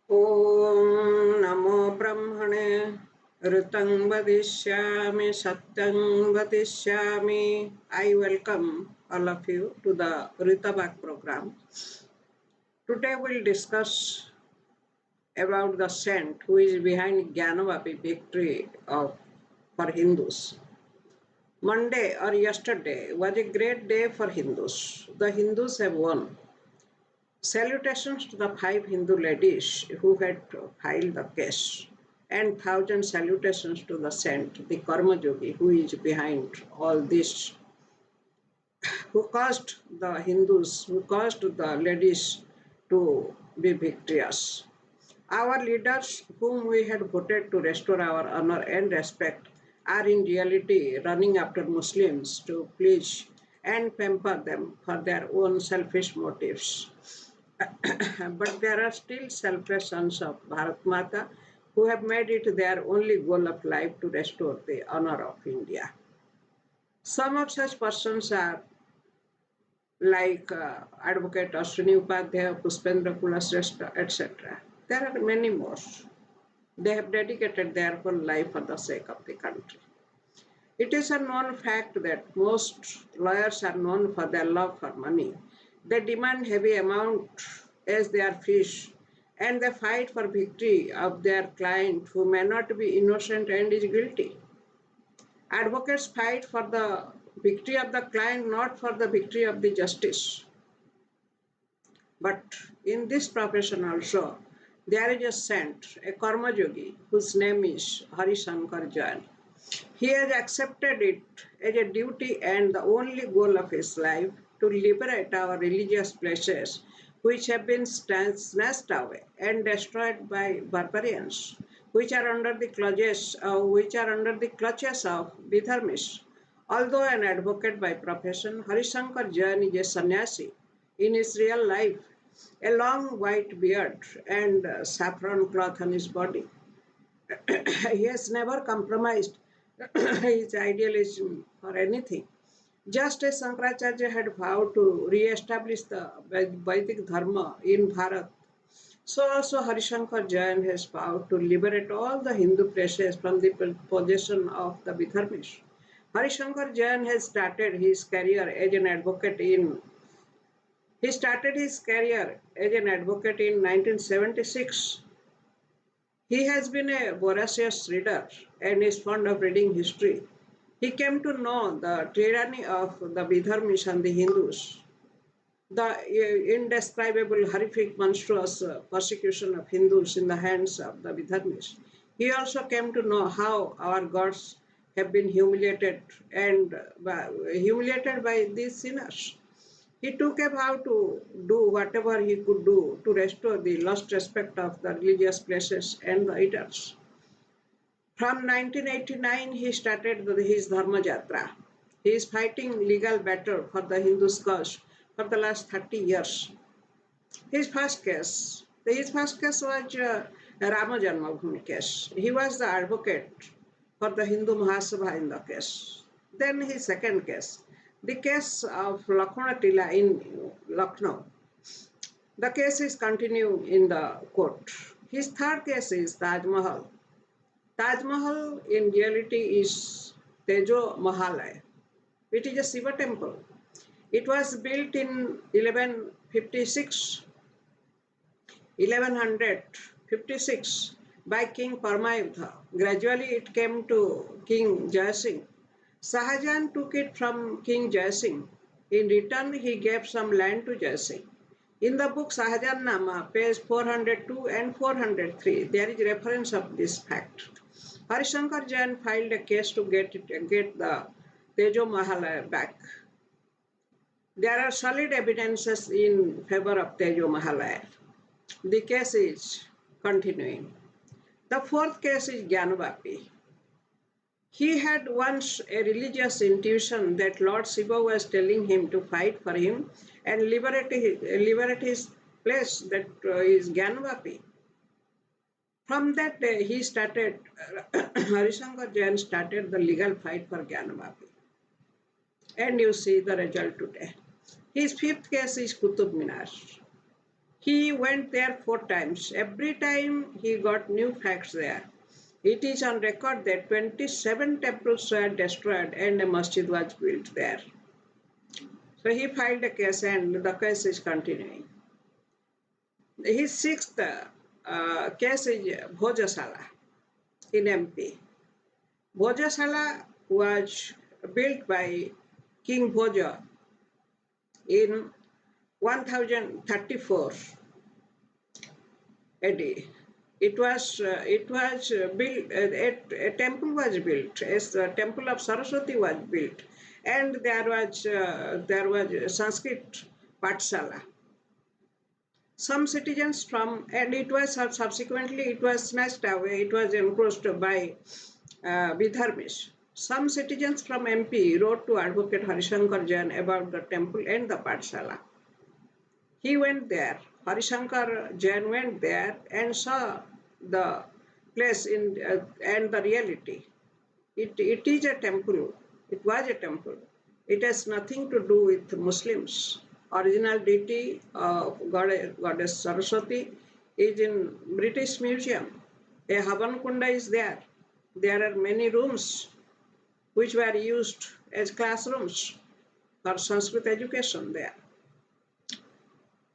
Om Namo Brahmane Ritang Vadishyami Satyang Vadishyami. I welcome all of you to the Ritabak program. Today we'll discuss about the saint who is behind Gyan Vapi victory for Hindus. Monday or yesterday was a great day for Hindus. The Hindus have won. Salutations to the 5 Hindu ladies who had filed the case, and thousand salutations to the saint, the Karma Yogi, who is behind all this, who caused the Hindus, who caused the ladies to be victorious. Our leaders, whom we had voted to restore our honor and respect, are in reality running after Muslims to please and pamper them for their own selfish motives. But there are still selfless sons of Bharat Mata who have made it their only goal of life to restore the honor of India. Some of such persons are like Advocate Ashwini Upadhyaya, Puspendra Kulashrestha, etc. There are many more. They have dedicated their whole life for the sake of the country. It is a known fact that most lawyers are known for their love for money. They demand heavy amount as their fees, and they fight for victory of their client who may not be innocent and is guilty. Advocates fight for the victory of the client, not for the victory of the justice. But in this profession also, there is a saint, a karma yogi, whose name is Hari Sankar Jain. He has accepted it as a duty and the only goal of his life to liberate our religious places which have been snatched away and destroyed by barbarians, which are under the clutches of Vidharmis. Although an advocate by profession, Harishankar Jain is a sannyasi in his real life, a long white beard and saffron cloth on his body. He has never compromised his idealism for anything. Just as Shankaracharya had vowed to re-establish the Vedic Dharma in Bharat, so also Harishankar Jain has vowed to liberate all the Hindu places from the possession of the Vidharmis. Harishankar Jain has started his career as an advocate in he started his career as an advocate in 1976. He has been a voracious reader and is fond of reading history. He came to know the tyranny of the Vidharmis and the Hindus, the indescribable, horrific, monstrous persecution of Hindus in the hands of the Vidharmis. He also came to know how our gods have been humiliated by these sinners. He took a vow to do whatever he could do to restore the lost respect of the religious places and the eaters. From 1989, he started his Dharma Jatra. He is fighting legal battle for the Hindu cause for the last 30 years. His first case was Rama Janmabhoomi case. He was the advocate for the Hindu Mahasabha in the case. Then his second case, the case of Lakhana Tila in Lucknow. The case is continuing in the court. His third case is Taj Mahal. Taj Mahal in reality is Tejo Mahalaya. It is a Shiva temple. It was built in 1156 by King Paramayuddha. Gradually it came to King Jayasingh. Shahjahan took it from King Jayasingh. In return, he gave some land to Jayasingh. In the book Shahjahan Nama, page 402 and 403, there is reference of this fact. Harishankar Jain filed a case to get the Tejo Mahalaya back. There are solid evidences in favor of Tejo Mahalaya. The case is continuing. The fourth case is Gyan Vapi. He had once a religious intuition that Lord Shiva was telling him to fight for him and liberate his place, that is Gyan Vapi. From that day, Harishankar Jain started the legal fight for Gyan Vapi. And you see the result today. His fifth case is Qutub Minar. He went there 4 times. Every time he got new facts there. It is on record that 27 temples were destroyed and a masjid was built there. So he filed a case and the case is continuing. His sixth case is Bhojasala in MP. Bhojasala was built by King Bhoja in 1034 AD. It was built. A temple was built. As the temple of Saraswati was built, and there was Sanskrit Patsala. Some citizens from, and it was subsequently it was snatched away. It was encroached by Vidharmis. Some citizens from MP wrote to Advocate Hari Sankar Jain about the temple and the Patsala. He went there. Hari Sankar Jain went there and saw the place and the reality. It is a temple. It was a temple. It has nothing to do with Muslims. Original deity of goddess Saraswati is in British Museum. A Havan Kunda is there. There are many rooms which were used as classrooms for Sanskrit education there.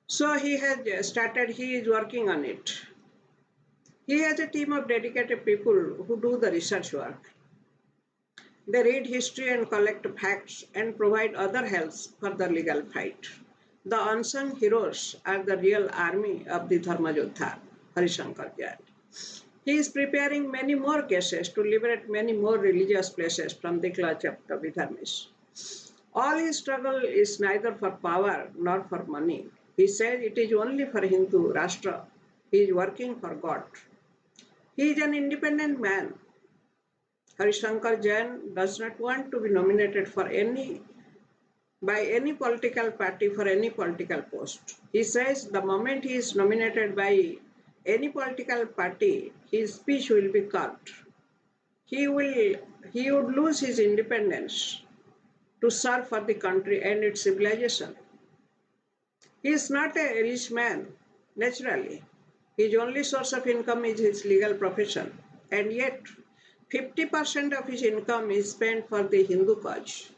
So he is working on it. He has a team of dedicated people who do the research work. They read history and collect facts and provide other helps for the legal fight. The unsung heroes are the real army of the Dharma Yodha, Hari Sankar Jain. He is preparing many more cases to liberate many more religious places from the clutch of the Vidharmis. All his struggle is neither for power nor for money. He says it is only for Hindu Rashtra. He is working for God. He is an independent man. Hari Sankar Jain does not want to be nominated by any political party for any political post. He says the moment he is nominated by any political party, his speech will be cut. He would lose his independence to serve for the country and its civilization. He is not a rich man, naturally. His only source of income is his legal profession, and yet 50% of his income is spent for the Hindu cause.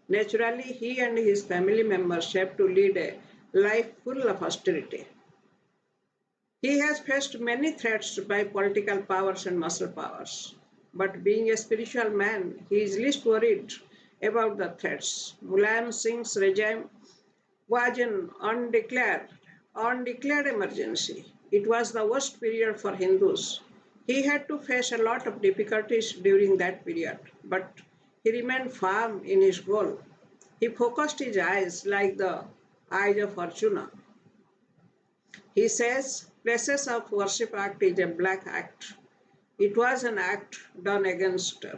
Naturally, he and his family members have to lead a life full of austerity. He has faced many threats by political powers and muscle powers, but being a spiritual man, he is least worried about the threats. Mulayam Singh's regime was an undeclared emergency. It was the worst period for Hindus. He had to face a lot of difficulties during that period, but he remained firm in his goal. He focused his eyes like the eyes of Arjuna. He says, Places of Worship Act is a black act. It was an act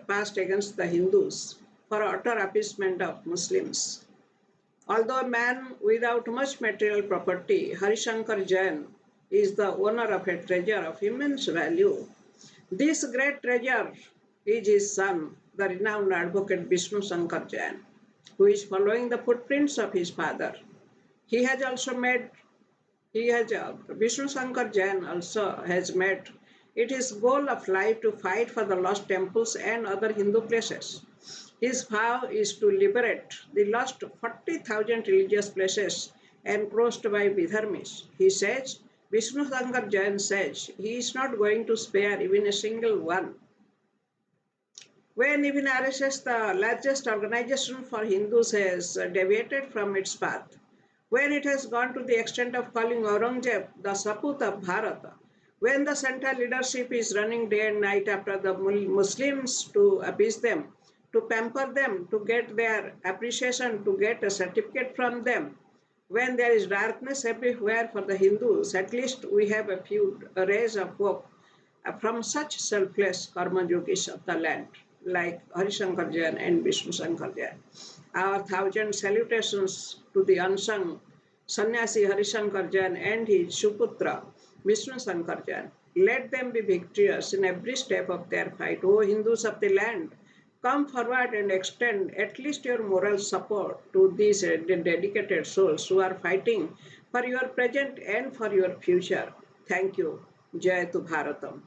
passed against the Hindus for utter appeasement of Muslims. Although a man without much material property, Hari Sankar Jain is the owner of a treasure of immense value. This great treasure is his son, the renowned advocate Vishnu Sankar Jain, who is following the footprints of his father. Vishnu Sankar Jain also has made it his goal of life to fight for the lost temples and other Hindu places. His vow is to liberate the lost 40,000 religious places encroached by Vidharmis. Vishnu Sankar Jain says he is not going to spare even a single one. When even RSS, the largest organization for Hindus, has deviated from its path, when it has gone to the extent of calling Aurangzeb the Saput of Bharata, when the central leadership is running day and night after the Muslims to appease them, to pamper them, to get their appreciation, to get a certificate from them, when there is darkness everywhere for the Hindus, at least we have a few rays of hope from such selfless karma yogis of the land, like Hari Sankar Jain and Vishnu Sankar Jain. Our 1,000 salutations to the unsung Sannyasi Hari Sankar Jain and his Suputra, Vishnu Sankar Jain. Let them be victorious in every step of their fight. O Hindus of the land, come forward and extend at least your moral support to these dedicated souls who are fighting for your present and for your future. Thank you. Jai to Bharatam.